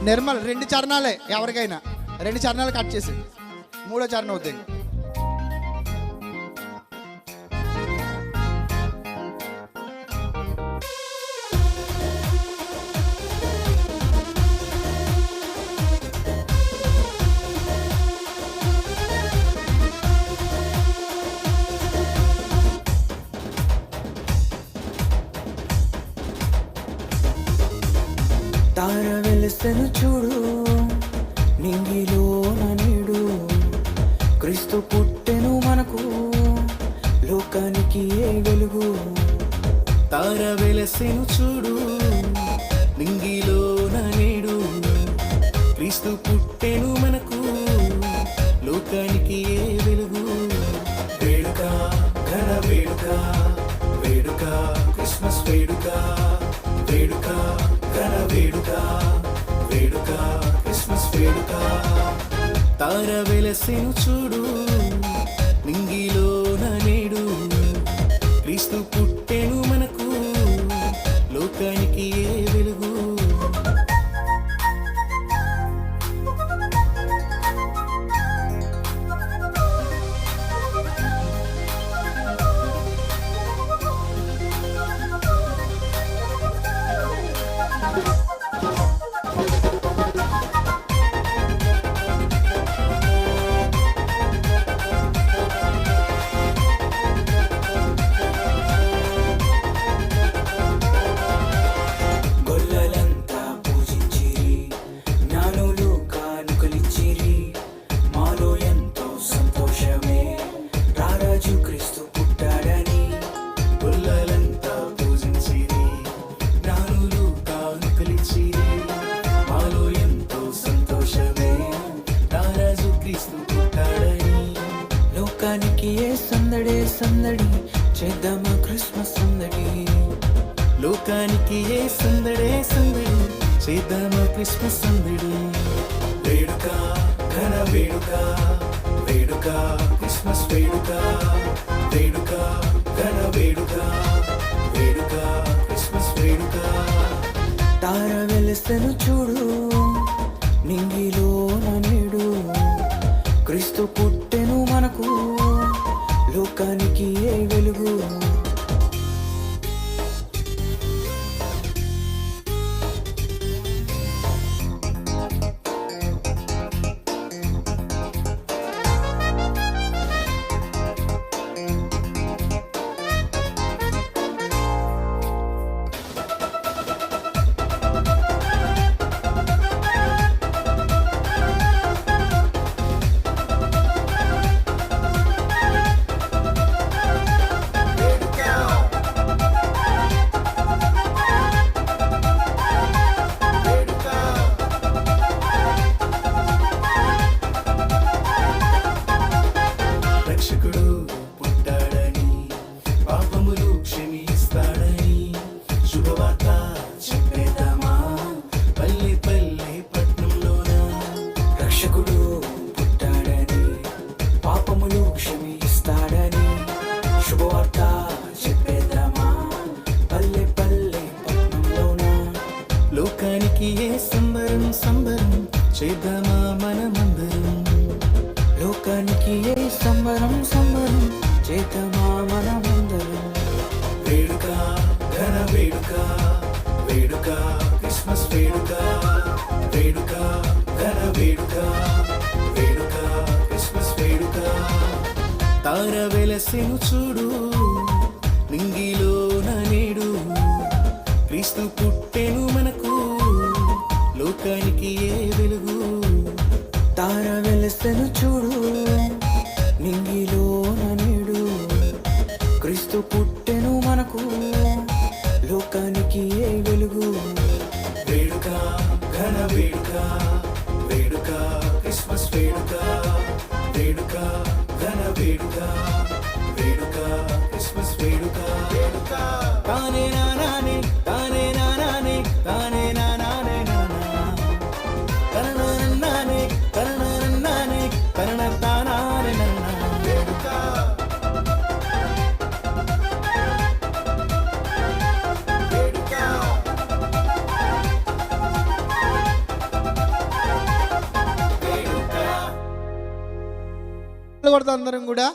నిర్మల్ 2 చరణాలే ఎవరికైనా 2 చరణాలు కట్ చేసి 3వ చరణం అవుతుంది. తార వెలుసెను చూడు నింగిలోన నీడు, క్రీస్తు పుట్టెను మనకు లోకానికి ఏ వెలుగు. తార వెలసెను చూడు నింగిలోన నేడు, క్రీస్తు పుట్టెను మనకు లోకానికి ఏ వెలుగు. వేడుక ఘన వేడుక, వేడుక క్రిస్మస్ వేడుక, వేడుక ఘన వేడుక, వేడుక క్రిస్మస్ వేడుక. తార వెలసెను చూడు నింగిలోన నేడు, క్రీస్తు పుట్టెను మనకు లోకానికి ఏ వెలుగు. గొల్లలంతా పూజించిరి, జ్ఞానులు కానుకలిచ్చిరి, మాలో ఎంతో సంతోషమే రారాజు క్రీస్తు పుట్టాడని. గొల్లలంతా పూజించిరి, జ్ఞానులు కానుకలిచ్చిరి, మాలో ఎంతో సంతోషమే రారాజు క్రీస్తు పుట్టాడని. లోకానికి ఏ సందడే సందడి, చేద్దామా క్రిస్మస్ సందడి. లోకానికి ఏ సందడే సందడి, చేద్దామా క్రిస్మస్ సందడి. వేడుక ఘన వేడుక, వేడుక క్రిస్మస్ వేడుక, వేడుక ఘన వేడుక, వేడుక క్రిస్మస్ వేడుక. తార వెలుసెను చూడు నింగిలోన నీడు, క్రీస్తు పుట్టెను మనకు లోకానికి ఏ వెలుగు. రక్షకుడు పుట్టాడని, పాపములు క్షమిస్తాడని, శుభవార్త చెప్పేద్దామా పల్లె పల్లె పట్నంలోన. రక్షకుడు పుట్టాడని, పాపములు క్షమిస్తాడని, శుభవార్త చెప్పేద్దామా పల్లె పల్లె పట్నంలోన. లోకానికి ఏ సంబరం సంబరం, చేద్దామా మనమందరం. లోకానికి ఏ సంబరం సంబరం, చేద్దామా మనమందరం. వేడుక ఘన వేడుక, వేడుక క్రిస్మస్ వేడుక, వేడుక ఘన వేడుక, వేడుక క్రిస్మస్ వేడుక. తార వెలసెను చూడు నింగిలోన నేడు, క్రీస్తు పుట్టెను మనకు లోకానికి ఏ వెలుగు. తార వెలుసెను చూడు నింగిలోన నీడు, క్రీస్తు పుట్టెను మనకు లోకానికి ఏ వెలుగు. వేడుక ఘన వేడుక, వేడుక క్రిస్మస్ వేడుక, వేడుక ఘన వేడుక, వేడుక క్రిస్మస్ వేడుక. తానే నానానే, తానే నానానే, తానే నానానే నానా, తననానే తననానే తనన తానానే నానా. వేడుక వేడుక కొడతా అందరం కూడా